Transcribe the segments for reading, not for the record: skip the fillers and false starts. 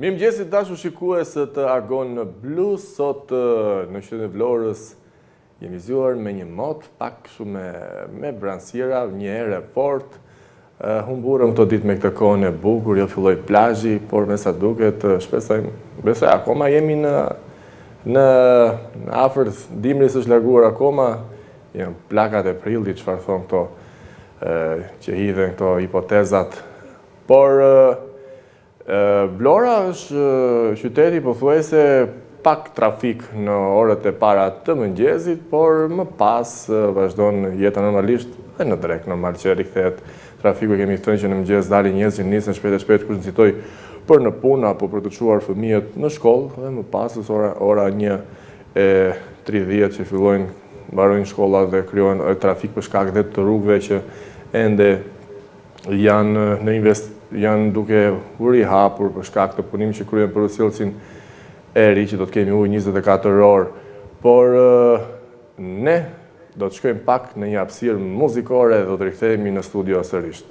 Mirëmëngjesit dashur shikues të Argon Blu, sot në qytetin e Vlorës jemi zgjuar me një mot pak shumë me branciera, një erë fort. Humburëm këto ditë me këtë kohën e bukur, jo filloi plazhi, por me sa duket besoj akoma jemi në afër dimrit është larguar akoma, janë plakat e prillit, çfarë thon këto që hidhen këto hipotezat. Por Vlora është qyteti pothuajse pak trafik në orët e para të mëngjesit, por më pas vazhdon jeta normalisht dhe në drek normal që rikthehet trafiku. Kemi thënë që në mëngjes dalin njerëz që nisen shpejt kush nxitoj për në punë apo për të çuar fëmijët në shkollë, dhe më pas ora 1:30 që fillojnë mbarojnë shkollat dhe krijohen trafik për shkak të rrugëve që ende janë duke u rihapur për shkak të punimit që kryen për sjellësin e ri që do të kemi ujë 24 orë. Por ne do të shkojmë pak në një hapësirë muzikore dhe do të rikthehemi në studio sërish.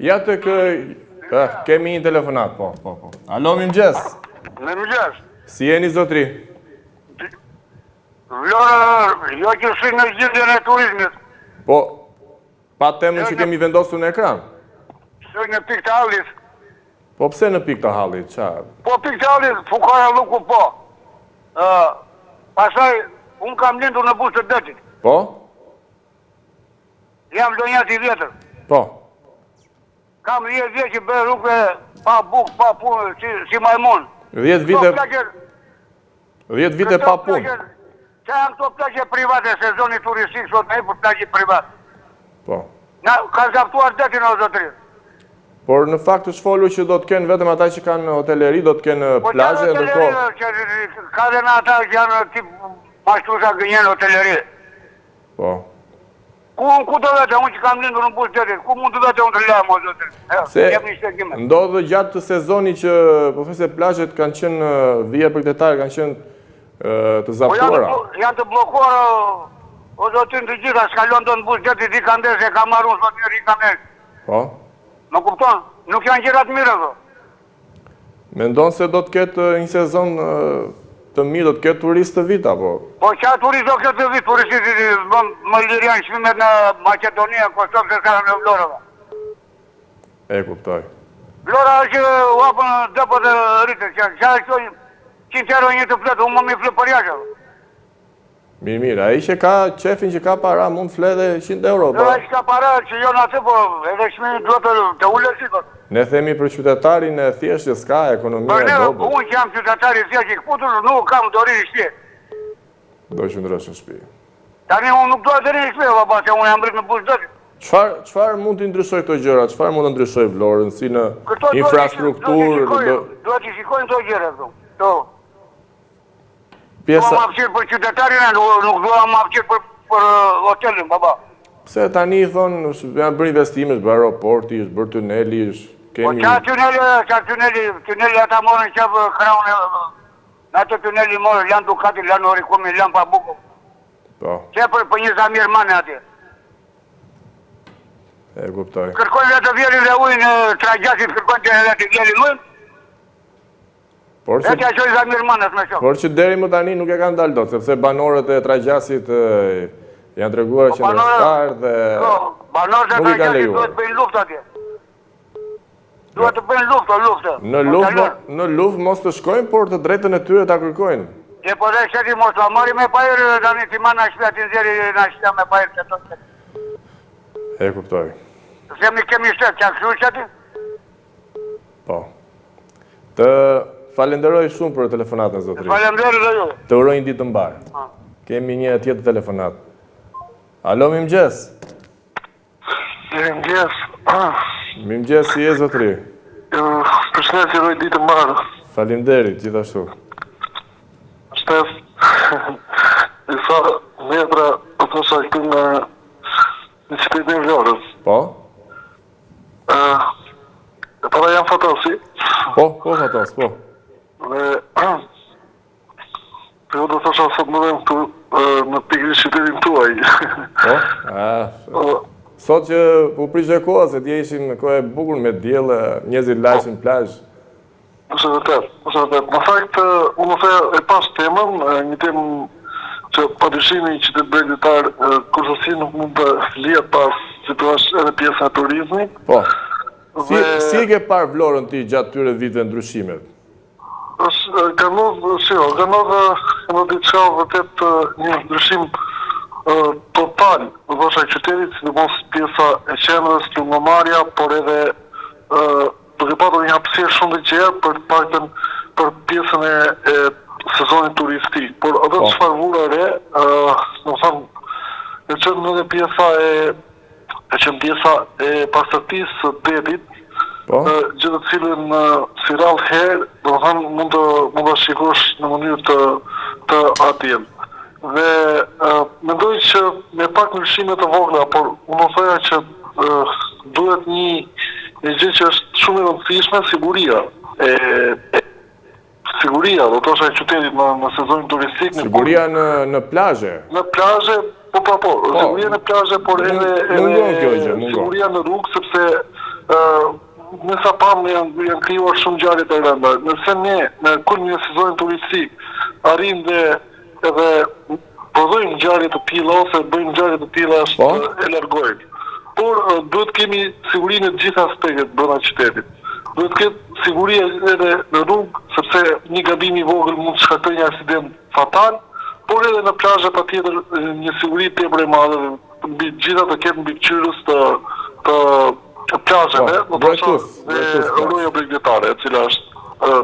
Ja të kemi një telefonat, po. Alo, mirëmëngjes. Mirëmëngjes. Si jeni zotri? Vlora, jo që shi në zgjidhjen e turizmit. Po, pa temën që kemi vendosur në ekran. Shi në pikë të hallit. Po pse në pikë të hallit, çfarë? Po pikë të hallit, fukara luku po. Pastaj, unë kam lindur në Buzë të Detit. Po? Jam donjat I vjetër. Po. Kam 10 vjet që bëj rrugë pa bukë, pa punë, si majmun. 10 vite pa punë. Që janë këto plagje private, sezoni turistik, sot me për plagje privat. Po. Ka zaptuar detin o zotri. Por në fakt është folur që do të kenë vetëm ata që kanë hoteleri, do të kenë plazhe, ndërkohë. Ka dhe në ata që janë tip mashtrusha gënjen hoteleri. Po. Ku të vete, unë që kam lindur në Buzë të Detit, ku mund të vete unë të lejmë o zotri? Ndodhë gjatë të sezoni që po thënë se plazhet kanë qenë vija përktetar, kanë qenë të zaptuara. Janë të blokuar o zotin të gjitha, s'kalon do në Buzë të Detit, I ka ndeshe, ka marru sot njëri I ka nërë. Po? Më kupton? Nuk janë gjirat mire, dhe. Mendon se do të ketë një sezon të mirë, do të ketë turist të vit, apo? Po qa turist do ketë të vit, turistit më lirian shmimet në Macedonia, Kosovë, se sarën e Vlorëve. E kuptoj. Vlora është u apën dëpët e rritës, që është 100 euro një të fletë, unë më mi flë për jashtë. Mirë, a I që ka qefin që ka para, mund fle dhe 100 euro, po? A I që ka para, që jo në atë, po edhe shmimi duhet të ullësit. Ne themi për qytetarin e thjeshtë që s'ka ekonomia e dobët. Unë që jam qytetari thjeshtë I këputur, nuk kam dori I shpje. Do qëndrosh në shpi. Tani unë nuk do e deri I shpje, baba, se unë jam rritë në Buzë të Detit. Çfarë mund të ndryshoj këto gjëra? Çfarë mund të ndryshoj Vlorën si në infrastrukturë? Duhet I shikojnë këto gjëra këtu. Pjesa ma fshirë për qytetarin, nuk duha ma fshirë për hotelin, baba. Pse tani thonë, janë bërë investime, është bërë aeroporti, është bërë tuneli, Po qa tuneli ata morën qëpë kraun në atë tuneli morën, lanë Dukati, lanë Orikumi, lanë Pabuku. Po. Qëpër për një zamir mane atje. E kuptoj. Kërkojnë dhe të vjerin dhe ujnë tragjasit, kërkojnë të të vjerin ujnë. E tja qojnë zamir manet me shumë. Por që deri më tani nuk e kanë dalë do, sepse banorët e tragjasit janë treguar që ndërshtar dhe banorët e tragjasit duhet bëjnë luft atje. Duhet të bëjnë luft. Në luft mos të shkojnë, por të drejtën e tyre ta kërkojnë. E po dhe sheti mos të amari me pajrë, dhe tani ti ma në shpetin zeri në shpetin me pajrë të të të. E kuptoj. Se mi kemi shtet, që kështu sheti? Po. Të falenderoj shumë për telefonatën, zotri. Falenderoj dhe ju. Të uroj një ditë të mbarë. Kemi një tjetër telefonat. Alo, mirëmëngjes. Mirëmëngjes. Mirëmëngjes, si je, zotri? Përshëndetje, uroj ditë të mbarë. Faleminderit, gjithashtu. Shtef, I sa metra, po të nësa këtu në qytetin e Vlorës. Po? Para jam Fatosi. Po, Fatos, po. Dhe, po do të thosha sot më dhem këtu në pikri qytetin tuaj. Po? Sot që u prishte koha se t'je ishin në kohë e bukur me diell, njerëzit lajshin plazh. Është vërtet. Në fakt, unë e pas temën, një temë që padyshimi i qytetit bregdetar kurrësi nuk mund të lihet pas situash edhe pjesa e turizmit. Po. Si e ke parë Vlorën ti gjatë tyre viteve ndryshimet? Ka ndodhur diçka vërtet një ndryshim total, do thosha qytetit, sidomos pjesa e qendrës, lungëmarrja, por edhe duke patur një hapësirë shumë të gjerë për pjesën e sezonit turistik. Por ato çfarë vura re, do thon, e çon edhe pjesa e pastërtisë së detit, gjë të cilën si rrallë herë, do thon mund ta shikosh në mënyrë të atjen. Dhe mendoj që me pak ndryshime të vogla, por unë thoya që duhet një gjë që është shumë e rëndësishme, siguria, do të thosha e qytetit në sezonin turistik. Siguria në plazhe. Në plazhe, po, siguria në plazhe, por edhe siguria në rrugë, sepse në Sapam janë krijuar shumë ngjarje të rënda. Nëse ne në kulmin e sezonit turistik arrim dhe edhe prodhojmë ngjarje të tilla ose bëjmë ngjarje të tilla e largojmë. Por duhet kemi sigurinë në gjitha aspektet brenda qytetit. Duhet ketë siguri edhe në rrugë, sepse një gabim i vogël mund të shkaktojë një aksident fatal, por edhe në plazhe patjetër një siguri tepër e madhe, mbi gjitha të ketë mbikëqyrës të plazheve, do të thotë rroja bregdetare, e cila është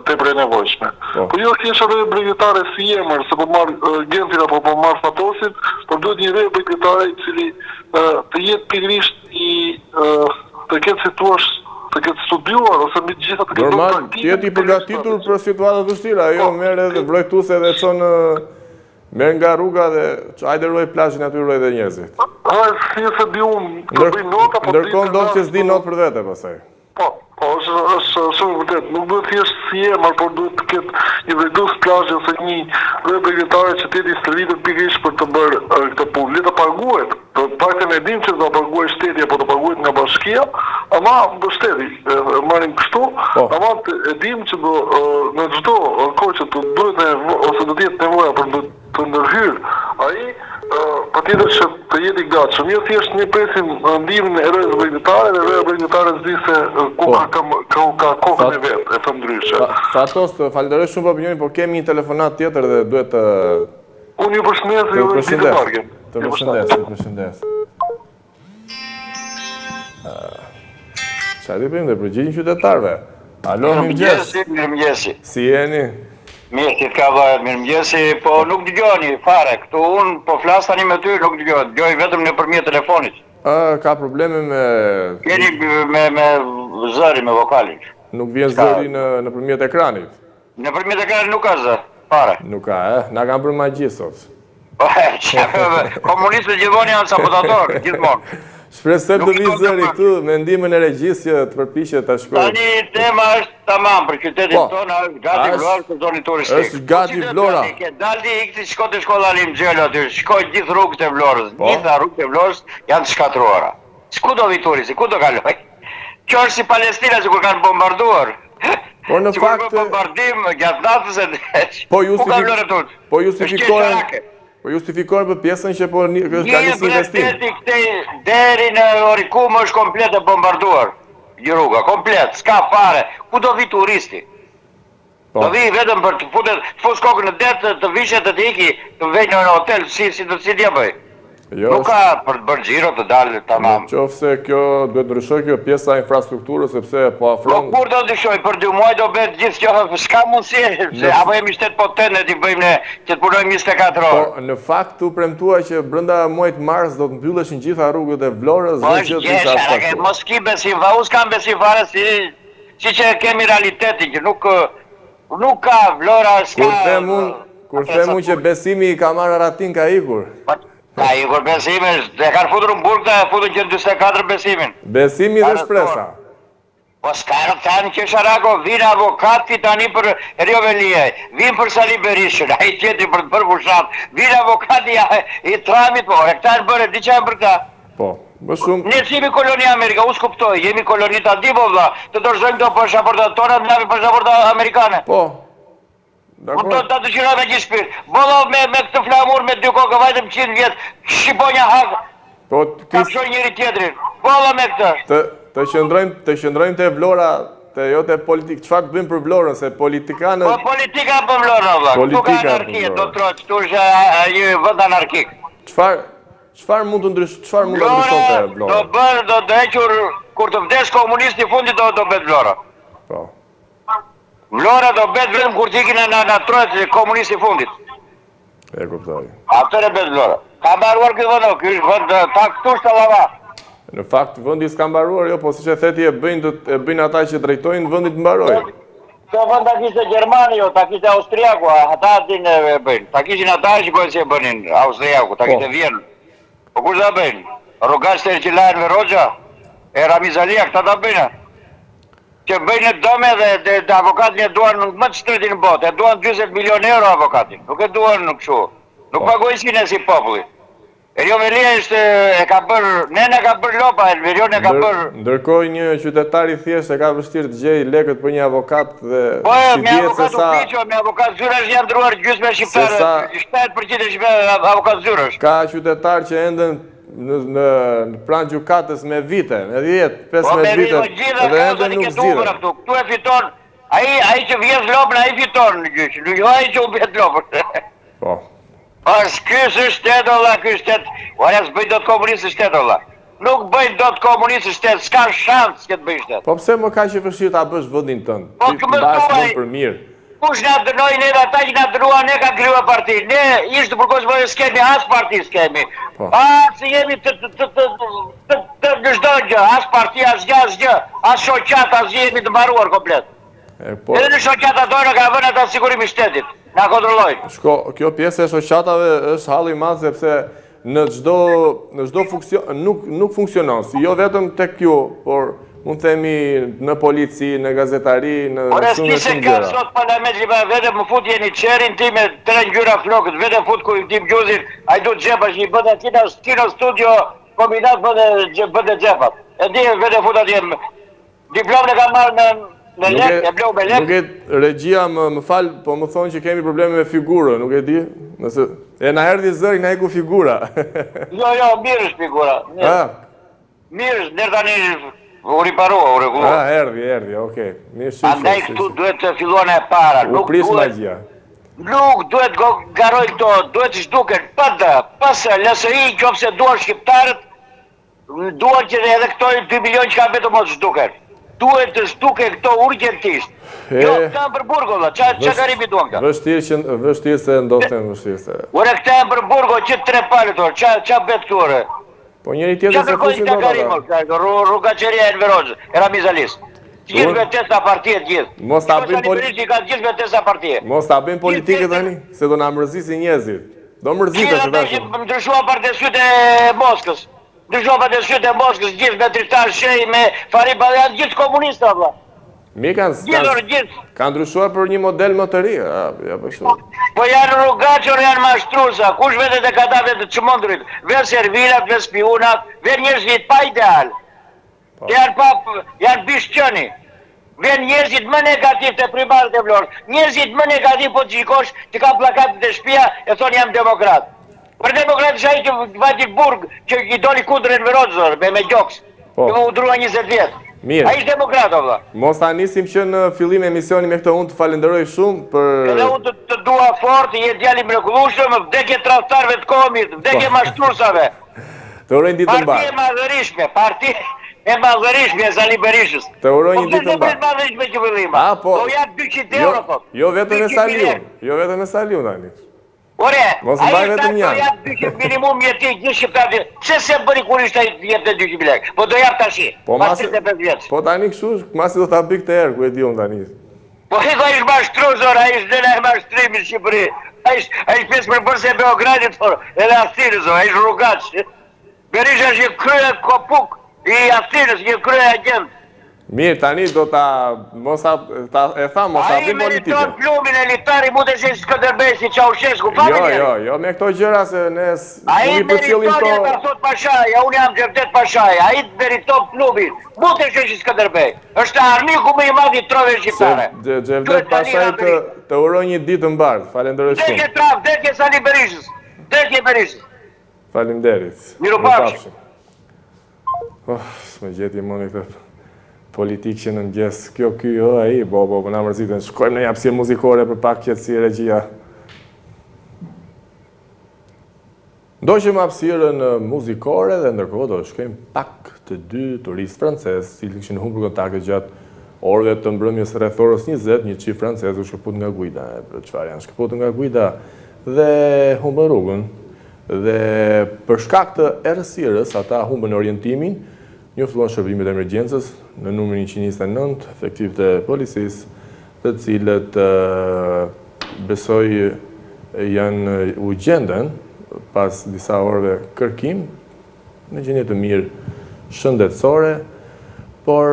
tepër e nevojshme. Po jo thjesht rroja bregdetare si emër, se po marr Gentin apo po marr Fatosit, por duhet një rroja bregdetare i cili të jetë pikërisht të ketë situash, të ketë studiuar ose mbi të gjitha të ketë normal, të jetë i përgatitur për situata të vështira, ajo merr edhe vrojtuese dhe çon merr nga rruga dhe hajde rroj plazhin aty rroj dhe njerëzit. Si se di unë, të bëj nota, po ndërkohë ndodh që s'di notë për vete pastaj. Po, është shumë vërtet. Nuk duhet thjesht si emër, por duhet të ketë një vendus plazhi ose një rrugë bregdetare që të jetë i stërvitur pikërisht për të bërë këtë punë. Le të paguhet. Të paktën e dim që do paguajë shteti apo do paguhet nga bashkia, ama shteti marrin kështu, ama e dim që në çdo kohë që duhet ose do të jetë nevoja për të ndërhyrë ai, patjetër që të jetë i gatshëm. Jo thjesht ne presim ndihmën e rrugës bregdetare dhe rroja bregdetare zdi se ka kokën e vet, e them ndryshe. Fatos, falenderoj shumë për opinionin, por kemi një telefonat tjetër dhe duhet të Unë ju përshëndes dhe ju vitë margën. Të përshëndes. Qa di përim dhe përgjigjen qytetarve? Alo, mirëmëngjes. Mirëmëngjesi. Si jeni? Mirë, si t'ka vajt, mirëmëngjesi, po nuk dëgjoni fare. Këtu unë po flas tani me ty, nuk dëgjoj vetëm nëpërmjet telefonit. Ka probleme me... Keni me zëri, me vokalin. Nuk vjen zëri nëpërmjet ekranit? Nëpërmjet ekranit nuk ka zë, fare. Nuk ka, na kanë bërë magji sot. Komunistët gjithmonë janë sabotatorë, gjithmonë. Shpresoj të vi zëri këtu me ndihmën e regjisë që të përpiqet ta shkojë. Tani tema është tamam për qytetin tonë, gati Vlora për zonin turistik. Është gati Vlora. Daldi ikti shko te shkolla Alim Xhelo aty, shkoj gjithë rrugët e Vlorës. Gjitha rrugët e Vlorës janë të shkatruara. Ku do vi turisti, ku do kaloj? Kjo është si Palestina që kur kanë bombarduar. Por në fakt bombardim gjatë natës po justifikohen për pjesën që ka nisë investim. Deri në Orikum është komplet e bombarduar. Rruga, komplet, s'ka fare. Ku do vi turisti? Do vi vetëm për të fus kokën në det, të vishet të iki, të vej në hotel, si t'ja bëj. Nuk ka për të bërë xhiro të dalë tamam. Nëse kjo duhet ndryshoj kjo pjesa e infrastrukturës sepse po afron. Po kur do ndryshoj? Për 2 muaj do bëhet gjithë kjo, s'ka mundësi, apo jemi shtet potente ti bëjmë ne që të punojmë 24 orë. Po në fakt u premtua që brenda muajit mars do të mbyleshin gjitha rrugët e Vlorës dhe gjithë infrastruktura. Mos ki besim, us kam besim fare si që kemi realitetin që nuk ka Vlora s'ka. Kur them unë që besimi i ka marrë ratin ka ikur. Ka ikur besimin, dhe kanë futur në burg dhe futun që në 24 besimin. Besimi dhe shpresa. Po s'ka tani që Sharako, vinë avokati tani për Rio Velie, vinë për Sali Berishën, a i tjetri për të bërë fushat, vinë avokati i tramit, po, e këta në bërë, di që e për këta? Po. Më shumë. Ne jemi kolonia Amerika, u s'kuptoj, jemi koloni ta di po vlla, të dorëzojmë këto pasaportat tona, të navi pasaporta amerikane. Po. Kuptoj ta dëshiroj me gjithë shpirt. Bolla me këtë flamur me dy kokë vajtëm 100 vjet, shqiponja hak. Po Ka shoj njëri tjetrin. Bolla me këtë. Të qëndrojmë te Vlora, te jo te politik. Çfarë bëjmë për Vlorën se politikanët? Po politika për Vlorën vlla. Këtu ka anarki, do troç, këtu është një vend anarkik. Çfarë mund të ndryshonte Vlora? Do hequr kur të vdes komunisti i fundit do bëhet Vlora. Po. Vlora do bëhet vetëm kur të ikin në troç komunisti i fundit. E kuptoj. Atëre bëhet Vlora. Ka mbaruar ky vend, ky është vend ta këtu shtallava. Në fakt vendi s'ka mbaruar, jo, po siç e theti e bëjnë ata që drejtojnë vendit të mbarojë. Kjo vend ta kishte Gjermani, jo, ta kishte Austriaku, ata din e bëjnë. Ta kishin ata që si e bënin Austriaku, ta kishte Vjen. Po kush ta bëjnë? Rrugaç të Erqilain me Roxha, e Ramizalia, këta ta bëjnë. Që bëjnë dome dhe avokatin e duan më të shtretin në botë, e duan 20 milion euro avokatin, nuk e duan kështu. Nuk pagojnë si populli. Elio Melia e ka bërë, nena ka bërë lopa, Elverion e ka bërë... Ndërkohë një qytetari thjesht e ka vështirë të gjej lekët për një avokat dhe... Po e, me avokat ufiqo, me avokat zyrash janë ndruar gjysme shqiptare, 7% shqiptare avokat zyrash. Ka qytetar që enden në pranë gjykatës me vite, me 10-15 vite, dhe enden nuk zgjidhen. Këtu e fiton, ai që vjes lopën, ai fiton në gjyq, jo ai që u vjet lopën. Po. Ky është shtet olla, ky shtet. Ora s'bëj dot komunistë shtet olla. Nuk bëj dot komunistë shtet, s'ka shans që të bëj shtet. Po pse më kaq e vështirë ta bësh vendin tënd? Po më thuaj për mirë. Kush na dënoi ne ata që na dënuan ne ka krijuar parti. Ne ishte përkohës më skemi as parti skemi. Si jemi të çdo gjë, as parti as gjë, as shoqat as jemi të mbaruar komplet. Edhe në shoqata tonë ka vënë ata sigurimi shtetit. Na kontrollojnë. Kjo pjesë e shoqatave është halli i madh sepse në çdo funksion nuk funksionon, si jo vetëm tek kjo, por mund themi në polici, në gazetari, në shumë gjëra. Ka sot parlamenti vetëm më fut jeni çerin tim me 3 ngjyra flokët, vetëm fut ku i tim gjuzin, ai do xhepash i bën aty në studio kombinat bën xhepat. E di vetëm fut atje. Diplomën e kam marrë në lek, e blau me lek. Nuk e regjia më fal, po më thonë që kemi probleme me figurën, nuk e di. Nëse e na erdhi zëri na iku figura. Jo, mirë është figura. Mirë është, deri tani u riparua, u rregullua. Erdhi, okay. Mirë. Andaj këtu duhet të filluan e para, nuk pris magjia. Nuk duhet garoj këto, duhet të zhduken pas LSI, qofse duan shqiptarët, duan që edhe këto 2 milion që ka vetëm mos zhduken. Duhet të zhduke këto urgjentisht. Jo, këta për burgo, që garibi duan këta? Vështirë se ndoshten vështirë se... Ure këta për burgo, që 3 palët, që bet këture? Po njëri tjetër se fusin do të da? Rrugaqeria e Nverozë, e Ramizalis. Gjithë betesa partijet gjithë. Mos ta bëjmë politikët tani, se do na mërzisi njerëzit. Do mërzite se tash. Më ndryshua partesyt e Moskës. Ndryshua partesyt e Moskës gjithë me Tristan Shej, me Fari Bajan, gjithë komunistë valla. Mi kanë ndryshuar për një model më të ri. Po janë rrugaqër, janë mashtrusa. Kush vetet e kata vetë të çmendrit? Vetë servillat, vetë spionat, vetë njerëzit pa ideal. Janë bishqëni. Vjen njerëzit më negativ të primarët e Vlorës. Njerëzit më negativ po të gjikosh që ka plakatet e shtëpia e thonë jam demokrat. Për demokrat është ai që vajti burg që i doli kundër Enverozës me gjoks. Që u drua 20 vjet. Mirë. Ai është demokrat valla. Mos ta nisim që në fillim e emisioni me këtë unë të falenderoj shumë për... Edhe unë të dua fort, je djali mrekullueshëm, vdekje tradhtarëve të komit, vdekje mashtruesave. Të uroj ditë të mbarë. Parti e madhërishme e Zali Berishës. Të uroj një ditë të mbarë. Po madhërishme që vëllima. Po janë 200 euro, po. Jo vetëm e Saliun, tani. Ore, mos mbaj vetëm një. Do jap 200 minimum jeti gjithë shqiptarë. Pse se bëri kur ishte jep 200 lekë? Po do jap tash. Pas 35 vjeç. Po tani kështu, masi do ta bëj këtë herë, ku e di unë tani. Po ai është mashtruesor, ai është dëna e mashtrimit në Shqipëri. Ai pjesë për bërse e Beogradit, edhe Atinës, ai është rrugaç. Berisha është krye kopuk i Atinës, një krye agent. Mirë, tani do mos e tha mos Ai apim politike. meriton plumin elitari mu të shesh Skënderbej si Ceaușescu, Jo, me këto gjëra se ne ai meriton ka thot Pashaja, unë jam Xhevdet Pashaja, ai meriton plumin, mu të shesh Skënderbej. Është armiku më i madh i trove shqiptare. Xhevdet Pashaja të uroj një ditë të mbarë, falenderoj shumë. Dekje traf, dekje Sali Berishës, dekje Berishës. Falenderit. Miropafshim. S'me gjeti më në këtë politikë që në mëgjes. Kjo ai, bo, na mërzitën. Shkojmë në një hapësirë muzikore për pak qetësi regjia. Ndoqëm hapësirën muzikore dhe ndërkohë do shkojmë pak të dy turistë francezë, cilë kishin humbur kontakte gjatë orëve të mbrëmjes rreth orës 20, një çift francez u shkëput nga Guida. Për çfarë janë shkëputur nga Guida dhe humbën rrugën. Dhe për shkak të errësirës, ata humbën orientimin, njoftuan shërbimet e emergjencës në numrin 129, efektiv të policisë, të cilët besoj u gjenden pas disa orëve kërkim në gjendje të mirë shëndetësore, por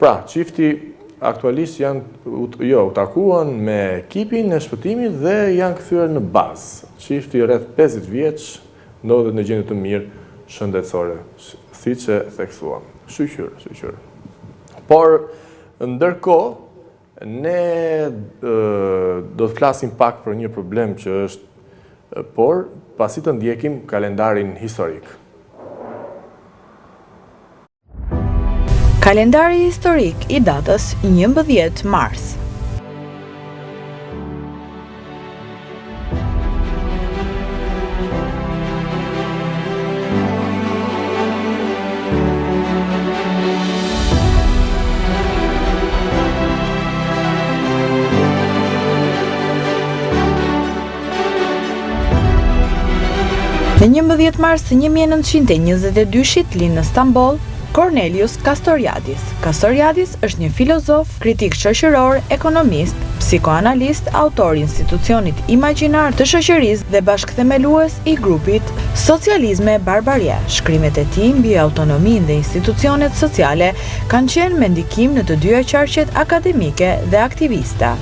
pra, çifti aktualisht u takuan me ekipin e shpëtimit dhe janë kthyer në bazë. Çifti rreth 50 vjeç ndodhet në gjendje të mirë shëndetësore, siç e theksuam. Shqyr. Por ndërkohë, ne do të flasim pak për një problem që është, por pasi të ndjekim kalendarin historik. Kalendari historik i datës 11 mars. Në 11 mars të 1922 lind në Stamboll Cornelius Castoriadis. Castoriadis është një filozof, kritik shoqëror, ekonomist, psikoanalist, autor i institucionit imagjinar të shoqërisë dhe bashkëthemelues i grupit Socializme Barbarie. Shkrimet e tij mbi autonominë dhe institucionet sociale kanë qenë me ndikim në të dyja qarqet akademike dhe aktiviste.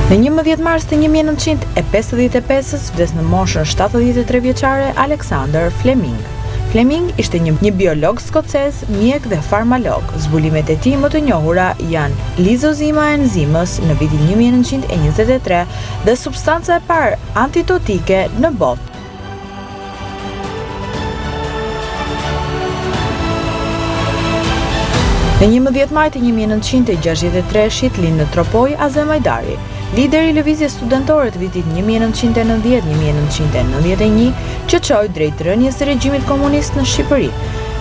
Në 11 mars të 1955 vdes në moshën 73 vjeçare Alexander Fleming. Fleming ishte një biolog skocez, mjek dhe farmalog. Zbulimet e tij më të njohura janë lizozima e enzimës në vitin 1923 dhe substanca e parë antitotike në botë. Në 11 maj të 1963 lind në Tropoj Azem Ajdari, lideri i lëvizjes studentore të vitit 1990-1991 që çoi drejt rënies së regjimit komunist në Shqipëri.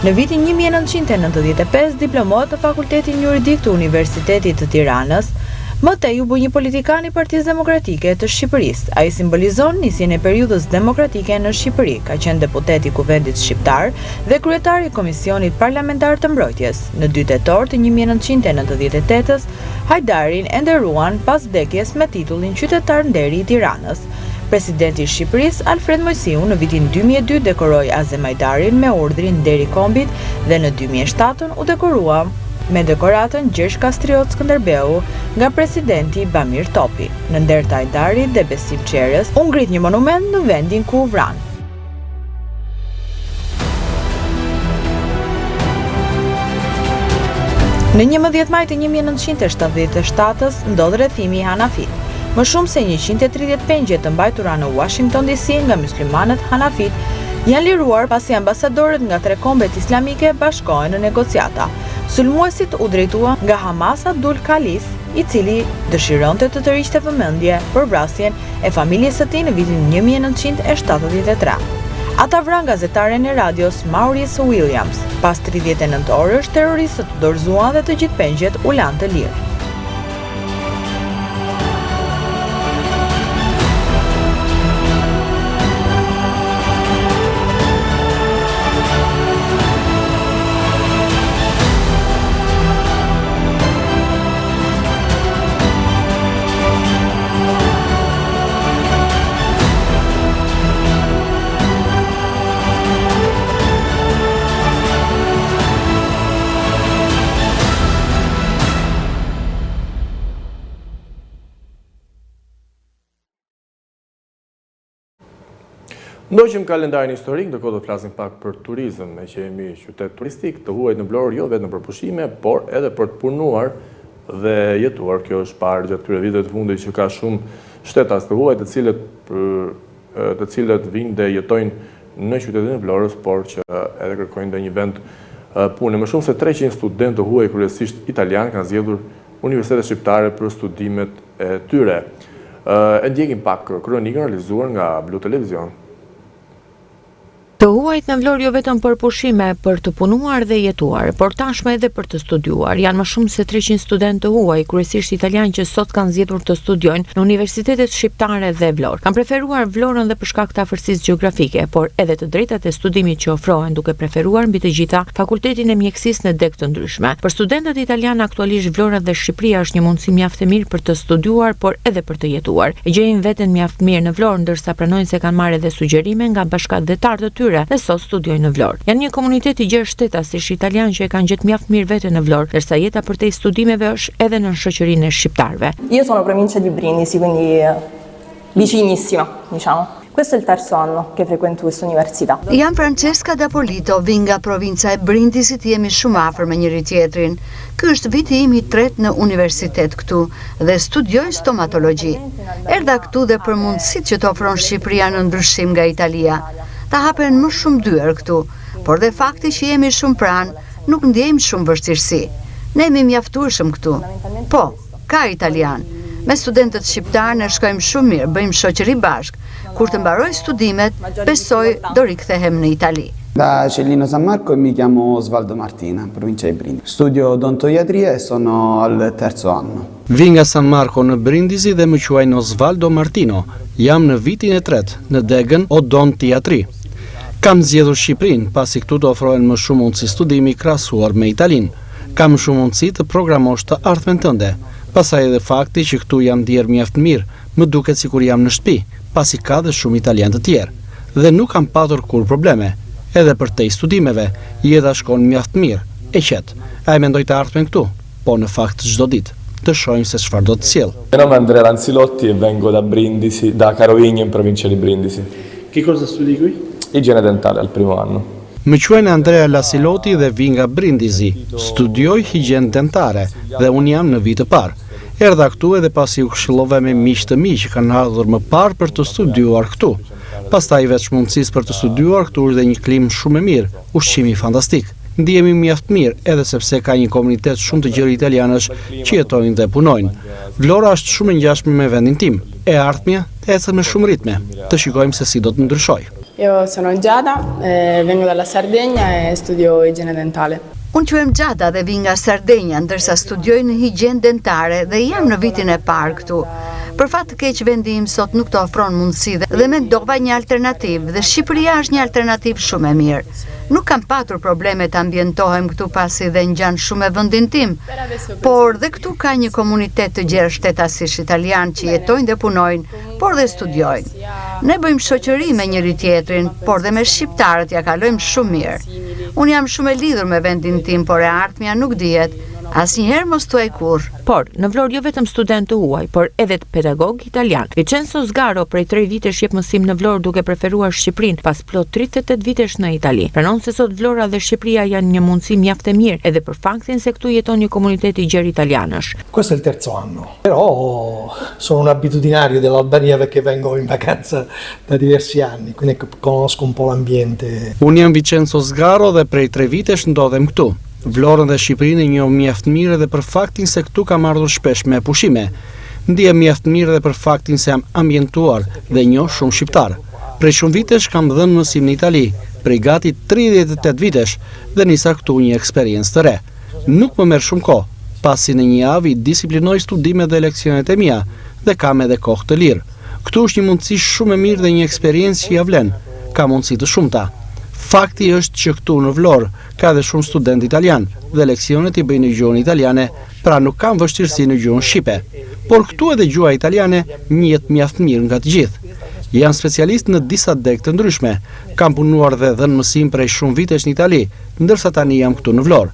Në vitin 1995 diplomohet në Fakultetin Juridik të Universitetit të Tiranës. Mëtej u bë një politikan i Partisë Demokratike të Shqipërisë. Ai simbolizon nisjen e periudhës demokratike në Shqipëri. Ka qenë deputet i Kuvendit Shqiptar dhe kryetar i Komisionit Parlamentar të Mbrojtjes. Në 2 tetor të 1998-s, Hajdarin e nderuan pas vdekjes me titullin qytetar nderi i Tiranës. Presidenti i Shqipërisë Alfred Mojsiu në vitin 2002 dekoroi Azem Ajdarin me urdhrin nderi kombit dhe në 2007 u dekorua me dekoratën Gjergj Kastriot Skënderbeu nga presidenti Bamir Topi. Në nder të Ajdarit dhe Besim Qerës u ngrit një monument në vendin ku u vran. Në 11 maj të 1977-s ndodh rrethimi i Hanafit. Më shumë se 130 pengje të mbajtura në Washington DC nga myslimanët Hanafit janë liruar pasi ambasadorët nga 3 kombet islamike bashkohen në negociata. Sulmuesit u drejtuan nga Hamas Abdul Khalis, i cili dëshironte të tërhiqte vëmendje për vrasjen e familjes së tij në vitin 1973. Ata vran gazetaren e radios Maurice Williams. Pas 39 orësh, terroristët u dorëzuan dhe të gjithë pengjet u lanë të lirë. Ndoqim kalendarin historik, ndërkohë do të flasim pak për turizëm, me që jemi qytet turistik, të huajt në Vlorë jo vetëm për pushime, por edhe për të punuar dhe jetuar. Kjo është parë gjatë këtyre viteve të fundit që ka shumë shtetas të huaj, të cilët vinë dhe jetojnë në qytetin e Vlorës, por që edhe kërkojnë dhe një vend pune. Më shumë se 300 studentë të huaj, kryesisht italian, kanë zgjedhur universitetet shqiptare për studimet e tyre. E ndjekim pak kronikën realizuar nga Blu Televizion. Të huajt në Vlorë jo vetëm për pushime, për të punuar dhe jetuar, por tashmë edhe për të studiuar. Janë më shumë se 300 studentë të huaj, kryesisht italianë që sot kanë zgjedhur të studiojnë në universitetet shqiptare dhe Vlorë. Kanë preferuar Vlorën dhe për shkak të afërsisë gjeografike, por edhe të drejtat e studimit që ofrohen, duke preferuar mbi të gjitha fakultetin e mjekësisë në deg të ndryshme. Për studentët italianë aktualisht Vlora dhe Shqipëria është një mundësi mjaft e mirë për të studiuar, por edhe për të jetuar. E gjejnë veten mjaft mirë në Vlorë, ndërsa pranojnë se kanë marrë edhe sugjerime nga bashkëdhetar të tyre dhe sot studiojnë në Vlorë. Janë një komunitet i gjerë shtetash italian që e kanë gjetë mjaft mirë veten në Vlorë, ndërsa jeta përtej studimeve është edhe në shoqërinë e shqiptarëve. Io sono provincia di Brindisi, quindi vicinissima, diciamo. Questo è il terzo anno che frequento questa università. Jam Francesca D'Apolito, vi nga provinca e Brindisit, jemi shumë afër me njëri tjetrin. Ky është viti im i tretë në universitet këtu dhe studioj stomatologji. Erdha këtu dhe për mundësitë që të ofron Shqipëria në ndryshim nga Italia. Ta hapen më shumë dyer këtu, por dhe fakti që jemi shumë pranë, nuk ndjejmë shumë vështirësi. Ne jemi mjaftueshëm këtu. Po, ka italian. Me studentët shqiptarë ne shkojmë shumë mirë, bëjmë shoqëri bashk. Kur të mbaroj studimet, besoj do rikthehem në Itali. Da Cellino San Marco mi chiamo Osvaldo Martina, provincia di Brindisi. Studio odontoiatria e sono al terzo anno. Vi nga San Marco në Brindisi dhe më quajnë Osvaldo Martino. Jam në vitin e tretë, në degën odontoiatri. Kam zgjedhur Shqipërinë, pasi këtu të ofrohen më shumë mundësi studimi krahasuar me Italinë. Kam shumë mundësi të programosh të ardhmen tënde. Pastaj edhe fakti që këtu jam ndier mjaft mirë, më duket sikur jam në shtëpi, pasi ka dhe shumë italianë të tjerë. Dhe nuk kam patur kur probleme. Edhe për te studimeve, jeta shkon mjaft mirë, e qetë. A e mendoj të ardhmen këtu? Po në fakt çdo ditë. Të shohim se çfarë do të sjell. Mio nome è Andrea Lanzilotti e vengo da Brindisi, da Carovigno in provincia di Brindisi. Che cosa studi qui? Igiene dentale al primo anno. Më quajnë Andrea Lanzilotti dhe vi nga Brindisi. Studioj higienë dentare dhe unë jam në vit të parë. Erdha këtu edhe pasi u këshillova me miq të mi që kanë ardhur më parë për të studiuar këtu. Pastaj veç mundësisë për të studiuar këtu është dhe një klimë shumë e mirë, ushqimi fantastik. Ndihemi mjaft mirë edhe sepse ka një komunitet shumë të gjerë italianësh që jetojnë dhe punojnë. Vlora është shumë e ngjashme me vendin tim. E ardhmja ecën me shumë ritme. Të shikojmë se si do të ndryshojë. Io sono Giada, vengo dalla Sardegna e studio igiene dentale. Unë quhem Gjada dhe vi nga Sardenja, ndërsa studioj në higienë dentare dhe jam në vitin e parë këtu. Për fat të keq vendi im sot nuk të ofron mundësi dhe mendova një alternativë dhe Shqipëria është një alternativë shumë e mirë. Nuk kam patur probleme të ambientohem këtu pasi dhe ngjan shumë e vendin tim, por dhe këtu ka një komunitet të gjerë shtetasish italian që jetojnë dhe punojnë, por dhe studiojnë. Ne bëjmë shoqëri me njëri tjetrin, por dhe me shqiptarët ja kalojmë shumë mirë. Unë jam shumë e lidhur me vendin tim, por e ardhmja nuk dihet. Asnjëherë mos thuaj kurrë. Por në Vlorë jo vetëm student të huaj, por edhe pedagog italian. Vincenzo Sgaro prej 3 vitesh jep mësim në Vlorë duke preferuar Shqipërinë pas plot 38 vitesh në Itali. Pranon se sot Vlora dhe Shqipëria janë një mundësi mjaft e mirë edhe për faktin se këtu jeton një komunitet i gjerë italianësh. Questo è il terzo anno. Però sono un abitudinario dell'Albania perché vengo in vacanza da diversi anni, quindi conosco un po' l'ambiente. Unë jam Vincenzo Sgaro dhe prej 3 vitesh ndodhem këtu. Vlorën dhe Shqipërinë e njoh mjaft mirë edhe për faktin se këtu kam ardhur shpesh me pushime. Ndihem mjaft mirë edhe për faktin se jam ambientuar dhe njoh shumë shqiptar. Prej shumë vitesh kam dhënë mësim në Itali, prej gati 38 vitesh dhe nisa këtu një eksperiencë të re. Nuk më merr shumë kohë, pasi në një javë disiplinoj studimet dhe leksionet e mia dhe kam edhe kohë të lirë. Këtu është një mundësi shumë e mirë dhe një eksperiencë që ja vlen. Ka mundësi të shumta. Fakti është që këtu në Vlorë ka dhe shumë student italian dhe leksionet i bëjnë në gjuhën italiane, pra nuk kam vështirësi në gjuhën shqipe. Por këtu edhe gjuha italiane njihet mjaft mirë nga të gjithë. Jam specialist në disa deg të ndryshme. Kam punuar dhe dhënë mësim prej shumë vitesh në Itali, ndërsa tani jam këtu në Vlorë.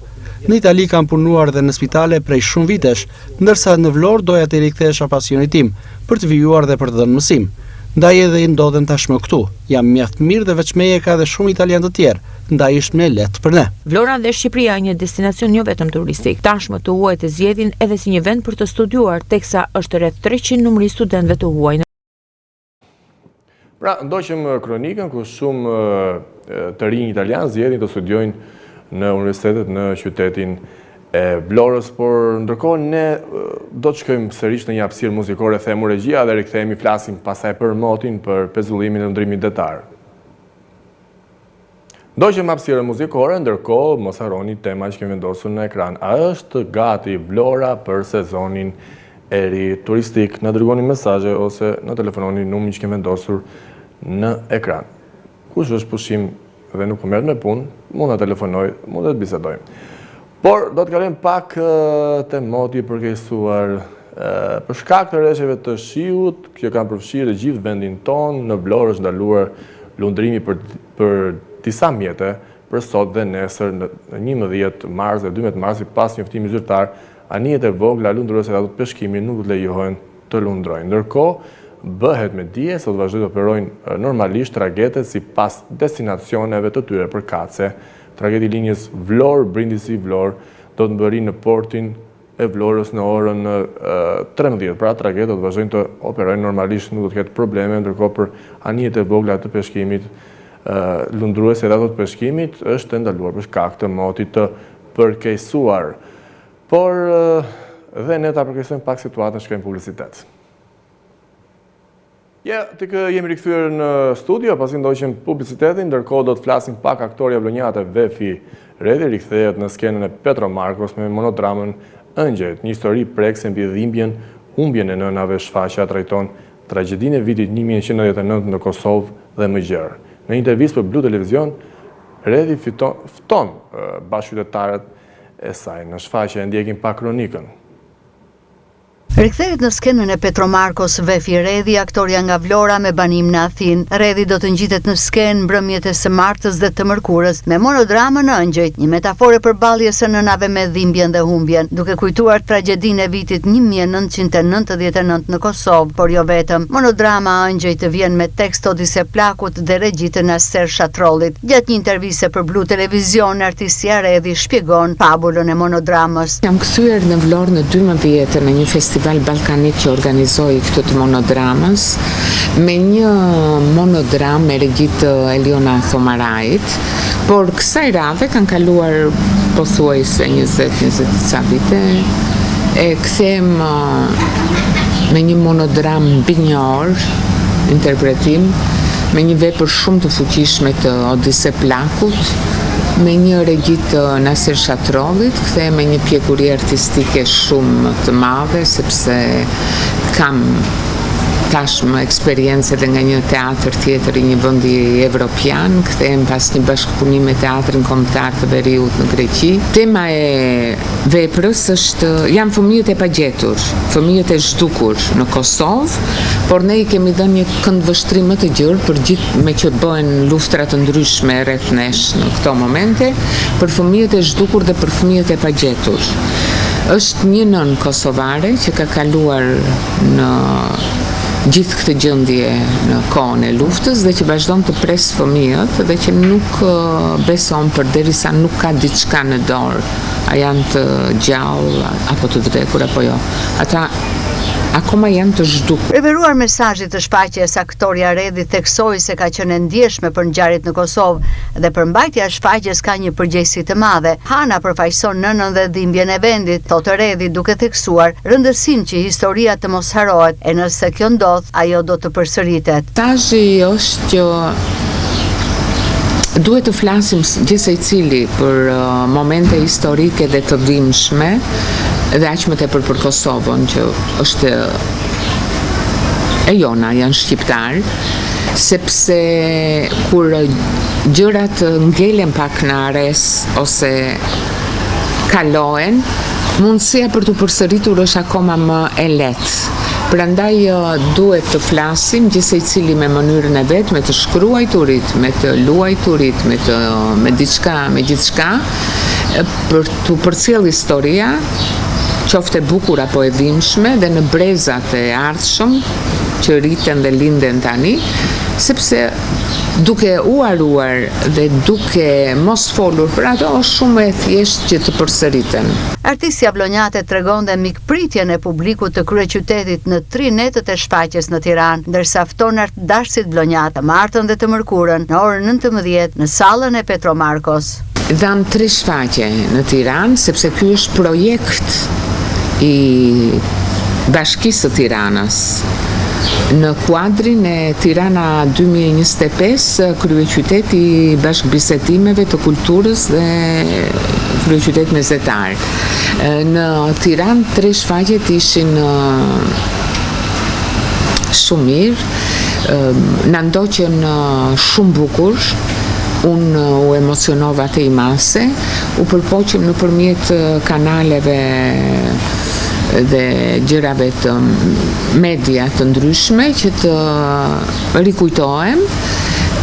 Në Itali kam punuar dhe në spitale prej shumë vitesh, ndërsa në Vlorë doja të rikthesha pasionin tim për të vijuar dhe për të dhënë mësim. ndaj edhe i ndodhen tashmë këtu. Jam mjaft mirë dhe veçmeje ka dhe shumë italianë të tjerë, ndaj është më lehtë për ne. Vlora dhe Shqipëria një destinacion jo vetëm turistik. Tashmë të huajt e zgjedhin edhe si një vend për të studiuar, teksa është rreth 300 numri studentëve të huaj. Pra, ndoqëm kronikën ku shumë të rinj italianë zgjedhin të studiojnë në universitetet në qytetin e Vlorës, por ndërkohë ne do të shkojmë sërish në një hapësirë muzikore, themu regjia dhe rikthehemi flasim pasaj për motin, për pezullimin e ndrimit detar. Ndoqëm hapësirën muzikore, ndërkohë mos harroni tema që kemi vendosur në ekran. A është gati Vlora për sezonin e ri turistik? Na dërgoni mesazhe ose na telefononi numrin që kemi vendosur në ekran. Kush është pushim dhe nuk merret me punë, mund na telefonoj, mund të bisedojmë. Por do të kalojmë pak te moti i përkeqësuar për shkak të rresheve të shiut që kanë përfshirë gjithë vendin tonë. Në Vlorë është ndaluar lundrimi për disa mjete për sot dhe nesër në 11 mars dhe 12 mars pas njoftimit zyrtar. Anijet e vogla lundruese të peshkimit nuk lejohen të lundrojnë. Ndërkohë bëhet me dije se do të vazhdojnë të operojnë normalisht tragetet sipas destinacioneve të tyre përkatëse. Trageti linjës Vlorë-Brindisi-Vlorë do të mbërri në portin e Vlorës në orën 13. Pra tragetet do të vazhdojnë të operojnë normalisht, nuk do të ketë probleme, ndërkohë për anijet e vogla të peshkimit, lundruese të peshkimit është ndaluar për shkak të motit të përkeqësuar. Por dhe ne ta përkeqësojmë pak situatën, shkojmë publicitet. Jemi rikthyer në studio, pasi ndoqëm publicitetin, ndërkohë do të flasim pak aktoria vlonjate Vefi Redhi rikthehet në skenën e Petro Markos me monodramën Ëngjëjt, një histori prekse mbi dhimbjen, humbjen e nënave. Shfaqja trajton tragjedinë e vitit 1999 në Kosovë dhe më gjerë. Në intervistë për Blu Televizion, Redhi fton bashkëqytetarët e saj. Në shfaqje e ndjekim pak kronikën. Rikthehet në skenën e Petro Markos Vefi Redhi, aktoria nga Vlora me banim në Athinë. Redhi do të ngjitet në skenë mbrëmjet e së martës dhe të mërkurës me monodramën Ëngjëjt, një metafore për balljes së nënave me dhimbjen dhe humbjen, duke kujtuar tragjedinë e vitit 1999 në Kosovë, por jo vetëm. Monodrama Ëngjëjt vjen me tekst Odise Plakut dhe regjitën Aser Shatrollit. Gjatë një interviste për Blu Televizion, artistja Redhi shpjegon fabulën e monodramës. Jam kthyer në Vlorë në 12 në një festival balkanik që organizoi këtë të monodramës, me një monodram me regjit Eliona Thomarajit, por kësaj radhe kanë kaluar pothuajse 20 ca vite, e kthem me një monodram mbi një orë, interpretim, me një vepër shumë të fuqishme të Odise Plakut, me një regjit Nasir Shatrollit, kthej me një pjekuri artistike shumë të madhe, sepse kam tashmë eksperiencë edhe nga një teatr tjetër i një vendi evropian, kthehem pas një bashkëpunimi me teatrin kombëtar të Veriut në Greqi. Tema e veprës është janë fëmijët e pagjetur, fëmijët e zhdukur në Kosovë, por ne i kemi dhënë një këndvështrim më të gjerë për gjithë me që bëhen luftra të ndryshme rreth nesh në këto momente, për fëmijët e zhdukur dhe për fëmijët e pagjetur. Është një nën kosovare që ka kaluar në gjithë këtë gjendje në kohën e luftës dhe që vazhdon të pres fëmijët dhe që nuk beson përderisa nuk ka diçka në dorë, a janë të gjallë apo të vdekur apo jo. Ata akoma janë të zhdukur. Referuar mesazhit të shfaqjes, aktoria Redhi theksoi se ka qenë ndjeshme për ngjarjet në Kosovë dhe përmbajtja e shfaqjes ka një përgjegjësi të madhe. Hana përfaqëson nënën dhe dhimbjen e vendit, thotë Redhi duke theksuar rëndësinë që historia të mos harohet, e nëse kjo ndodh, ajo do të përsëritet. Mesazhi është që duhet të flasim gjithsej cili për momente historike dhe të dhimbshme, dhe aq më tepër për Kosovën, që është e jona, janë shqiptar, sepse kur gjërat ngelen pak në ares ose kalohen, mundësia për të përsëritur është akoma më e lehtë. Prandaj duhet të flasim gjithsej cili me mënyrën e vet, me të shkruajturit, me të luajturit, me gjithçka, për të përcjell historia, qofte bukur apo e dhimbshme dhe në brezat e ardhshëm që rriten dhe linden tani, sepse duke u haruar dhe duke mos folur për ato, është shumë e thjeshtë që të përsëriten. Artistja Vlonjate tregon dhe mikpritjen e publikut të kryeqytetit në 3 netët e shfaqjes në Tiranë, ndërsa fton artdashësit Vlonjate të martën dhe të mërkurën në orën 19 në sallën e Petro Markos. Dham 3 shfaqje në Tiranë, sepse ky është projekt i Bashkisë së Tiranës. Në kuadrin e Tirana 2025, kryeqyteti i bashkëbisedimeve të kulturës dhe kryeqytet mesatar. Në Tiranë 3 shfaqjet ishin shumë mirë, na ndoqën shumë bukur. Unë u emocionova te i mase, u përpoqëm nëpërmjet kanaleve dhe gjërave të media të ndryshme që të rikujtohem.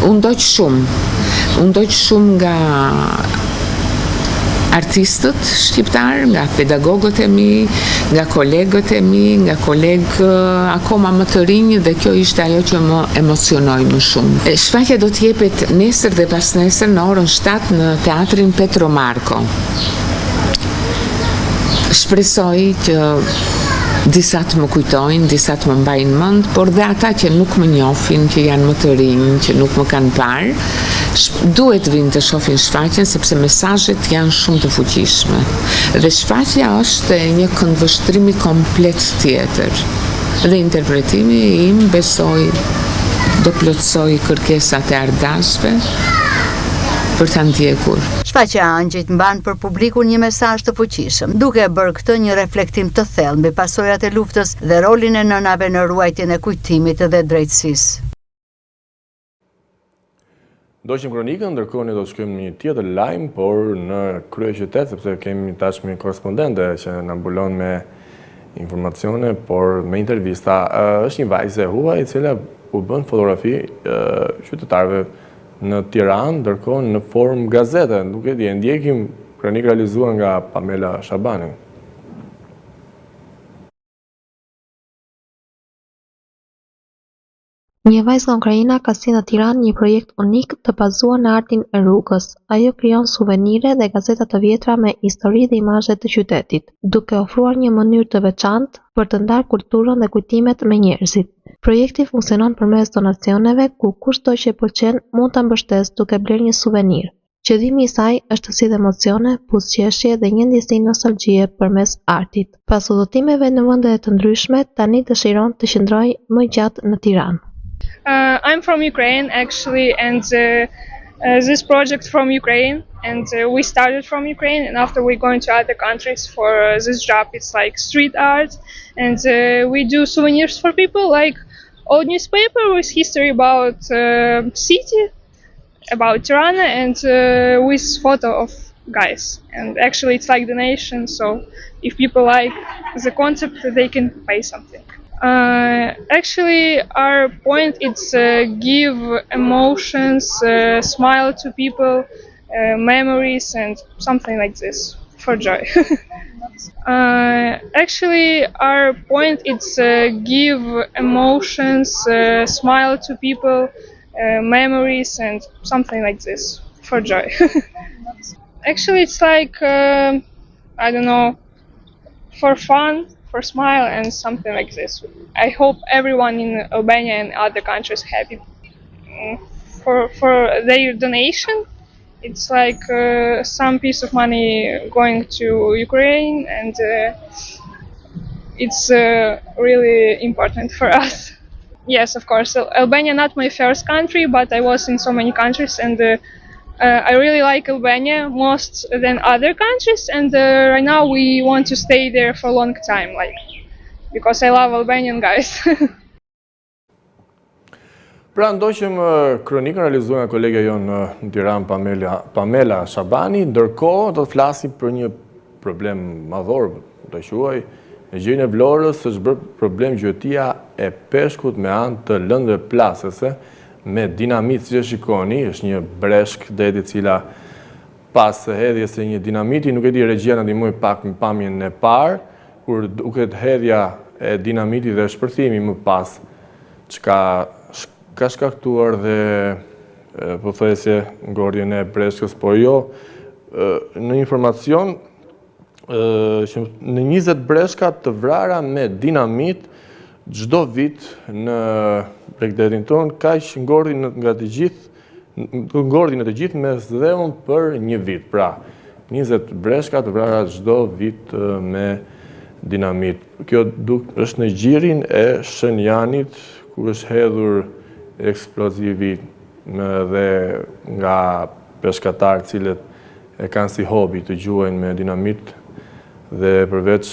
Unë ndoq shumë nga artistët shqiptar, nga pedagogët e mi, nga kolegët e mi, nga kolegë akoma më të rinj, dhe kjo ishte ajo që më emocionoi më shumë. Shfaqja do të jepet nesër dhe pasnesër në orën 7 në teatrin Petro Marko. Shpresoj që disa të më kujtojnë, disa të më mbajnë mend, por dhe ata që nuk më njohin, që janë më të rinj, që nuk më kanë parë, duhet vinë të shohin shfaqjen sepse mesazhet janë shumë të fuqishme. Dhe shfaqja është një këndvështrimi komplet tjetër. Dhe interpretimi im besoj do plotësoj kërkesat e ardashëve për ta ndjekur. Shfaqja Angjit mban për publikun një mesazh të fuqishëm, duke bërë këtë një reflektim të thellë mbi pasojat e luftës dhe rolin e nënave në ruajtjen e kujtimit dhe drejtësisë. Ndoqim kronikën, ndërkohë ne do të shkojmë në një tjetër lajm, por në kryeqytet, sepse kemi tashmë një korrespondente që na mbulon me informacione, por me intervista. Është një vajzë e huaj e cila u bën fotografi qytetarëve në Tiranë, ndërkohë në formë gazete. Nuk e di, e ndjekim kronikë realizuar nga Pamela Shabani. Një vajzë nga Ukraina ka si në Tiranë një projekt unik të bazuar në artin e rrugës. Ajo krijon suvenire dhe gazeta të vjetra me histori dhe imazhe të qytetit, duke ofruar një mënyrë të veçantë për të ndarë kulturën dhe kujtimet me njerëzit. Projekti funksionon përmes donacioneve ku kushdo që pëlqen mund ta mbështesë duke blerë një suvenir. Qëllimi i saj është të sidhë emocione, buzëqeshje dhe një ndjesi nostalgjie përmes artit. Pas udhëtimeve në vende të ndryshme, tani dëshiron të qëndrojë më gjatë në Tiranë. I'm from Ukraine actually, and this project from Ukraine, and we started from Ukraine, and after we go into other countries for this job, it's like street art, and we do souvenirs for people, like old newspaper with history about city, about Tirana, and with photo of guys. And actually it's like donation, so if people like the concept, they can pay something. Actually, our point is give emotions, smile to people, memories, and something like this for joy. Actually, our point is give emotions, smile to people, memories, and something like this for joy. Actually, it's like I don't know, for fun. For smile and something like this. I hope everyone in Albania and other countries happy for their donation. It's like some piece of money going to Ukraine, and it's really important for us. Yes, of course. Albania not my first country, but I was in so many countries, and I really like Albania most than other countries, and right now we want to stay there for a long time, like, because I love Albanian guys. Pra ndoqëm kronikën realizuar nga kolegja jonë në Tiranë, Pamela Shabani, ndërkohë do të flasim për një problem madhor, do quaj, në gjirin e Vlorës është bërë problem gjyëtia e peshkut me anë të lëndëve plasëse, me dinamit, si që shikoni, është një breshk deti cila pas hedhjes e një dinamiti, nuk e di regjia në ndihmoi pak në pamjen e parë, kur duket hedhja e dinamitit dhe shpërthimi më pas, që ka shkaktuar dhe po thjesht ngordhjen e breshkës, por jo në informacion që në 20 breshka të vrara me dinamit çdo vit në bregdetin tonë, kaq ngordhin nga të gjithë me dheun për një vit. Pra, 20 breshka të vrara çdo vit me dinamit. Kjo është në gjirin e Shënjanit, ku është hedhur eksplozivi dhe nga peshkatarë cilët e kanë si hobi të gjuajnë me dinamit dhe përveç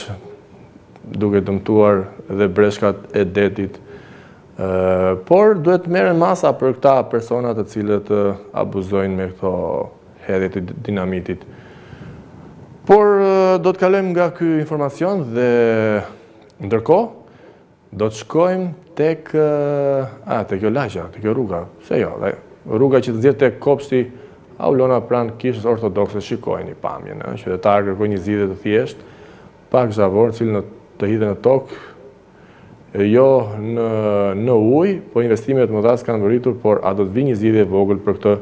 duke dëmtuar dhe breshkat e detit. Por duhet merren masa për këta persona të cilët abuzojnë me këto hedhje të dinamitit. Por do të kalojmë nga ky informacion dhe ndërkohë do të shkojmë tek kjo lagja, tek kjo rruga. Se jo, rruga që të nxjerr tek kopshti Aulona pranë kishës ortodokse. Shikojeni pamjen, qytetarë kërkojnë një zgjidhje të thjeshtë, pak zhavor, cilë të hidhe në tokë, jo në ujë, po investimet më dha s'kanë vëritur, por a do të vi një zgjidhje e vogël për këtë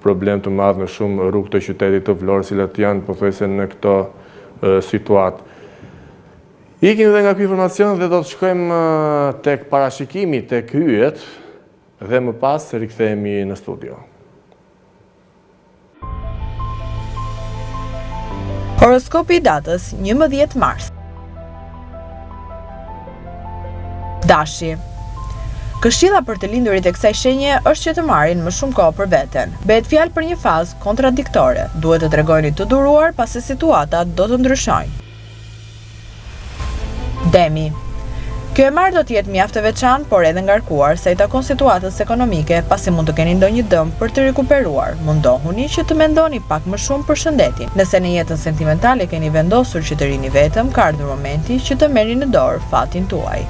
problem të madh në shumë rrugë të qytetit të Vlorës, cilat janë pothuajse në këtë situatë. Ikim dhe nga ky informacion dhe do të shkojmë tek parashikimi, tek hyjet, dhe më pas rikthehemi në studio. Horoskopi i datës 11 mars. Dashi. Këshilla për të lindurit e kësaj shenje është që të marrin më shumë kohë për veten. Bëhet fjalë për një fazë kontradiktore. Duhet të tregoni të duruar pasi situatat do të ndryshojnë. Demi. Kjo e marrë do të jetë mjaft e veçantë, por edhe ngarkuar sa i takon situatës ekonomike, pasi mund të keni ndonjë dëm për të rikuperuar. Mundohuni që të mendoni pak më shumë për shëndetin. Nëse në jetën sentimentale keni vendosur që të rini vetëm, ka ardhur momenti që të merrni në dorë fatin tuaj.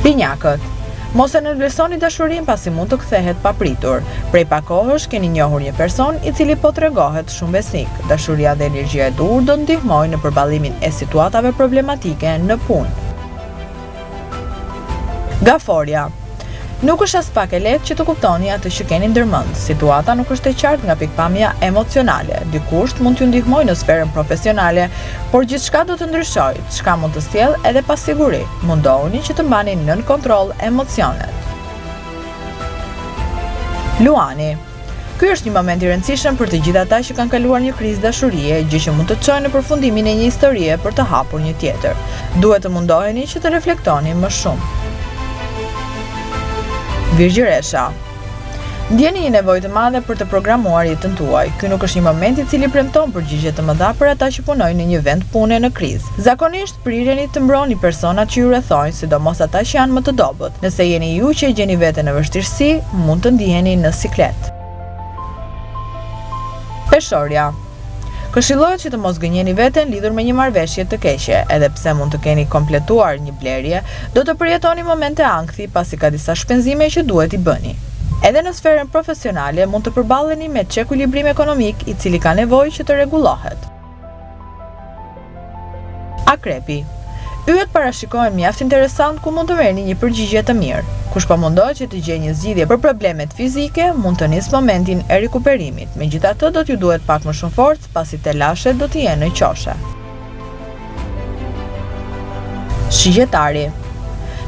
Binjakët. Mos e nënvlerësoni dashurinë pasi mund të kthehet papritur. Prej pak kohësh keni njohur një person i cili po tregohet shumë besnik. Dashuria dhe energjia e dur do ndihmojnë në përballimin e situatave problematike në punë. Gaforia. Nuk është as pak e lehtë që të kuptoni atë që keni ndërmend. Situata nuk është e qartë nga pikpamja emocionale. Dikush mund t'ju ndihmojë në sferën profesionale, por gjithçka do të ndryshojë, çka mund të sjellë edhe pasiguri. Mundohuni që të mbani nën kontroll emocionet. Luani. Ky është një moment i rëndësishëm për të gjithë ata që kanë kaluar një krizë dashurie, gjë që mund të çojë në përfundimin e një historie për të hapur një tjetër. Duhet të mundoheni që të reflektoni më shumë. Virgjëresha. Ndjeni një nevojë të madhe për të programuar jetën tuaj. Ky nuk është një moment i cili premton përgjigje të mëdha për ata që punojnë në një vend pune në krizë. Zakonisht prireni të mbroni personat që ju rrethojnë, sidomos ata që janë më të dobët. Nëse jeni ju që e gjeni veten në vështirësi, mund të ndiheni në siklet. Peshorja. Këshillohet që të mos gënjeni veten lidhur me një marrëveshje të keqe, edhe pse mund të keni kompletuar një blerje, do të përjetoni momente ankthi pasi ka disa shpenzime që duhet i bëni. Edhe në sferën profesionale mund të përballeni me çekuilibrim ekonomik i cili ka nevojë që të rregullohet. Akrepi. Yjet parashikohen mjaft interesant ku mund të merrni një përgjigje të mirë. Kush po mundohet që të gjejë një zgjidhje për problemet fizike, mund të nisë momentin e rikuperimit. Megjithatë, do t'ju duhet pak më shumë forcë, pasi telashet do të jenë në qoshe. Shigjetari.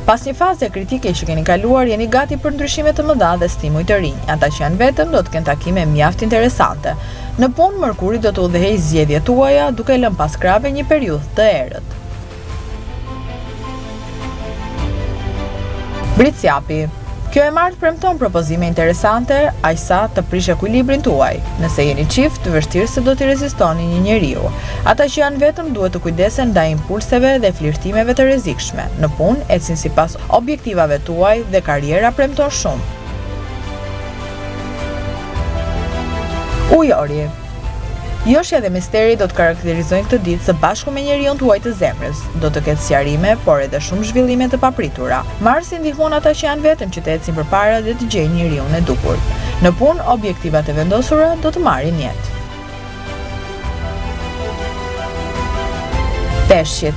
Pas një faze kritike që keni kaluar, jeni gati për ndryshime të mëdha dhe stimuj të rinj. Ata që janë vetëm do të kenë takime mjaft interesante. Në punë, Mërkuri do të udhëheqë zgjedhjet tuaja, duke lënë pas krave një periudhë të errët. Britsjapi. Kjo e marrë premton propozime interesante, aq sa të prish ekuilibrin tuaj. Nëse jeni çift, vështirë se do t'i rezistoni një njeriu. Ata që janë vetëm duhet të kujdesen ndaj impulseve dhe flirtimeve të rrezikshme. Në punë, ecin sipas objektivave tuaj dhe karriera premton shumë. Ujori. Joshja dhe misteri do të karakterizojnë këtë ditë së bashku me njeriun tuaj të zemrës. Do të ketë sqarime, por edhe shumë zhvillime të papritura. Marsi ndihmon ata që janë vetëm që të ecin përpara dhe të gjejnë njeriun e duhur. Në punë, objektivat e vendosura do të marrin jetë. Peshqit.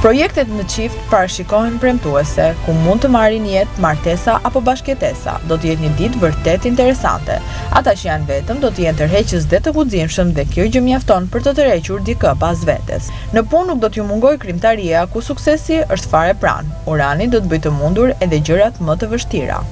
Projektet në çift parashikohen premtuese, ku mund të marrin jetë martesa apo bashkëjetesa. Do të jetë një ditë vërtet interesante. Ata që janë vetëm do të jenë tërheqës dhe të guximshëm dhe kjo gjë mjafton për të tërhequr dikë pas vetes. Në punë nuk do t'ju mungojë krimtaria, ku suksesi është fare pranë. Urani do të bëjë të mundur edhe gjërat më të vështira.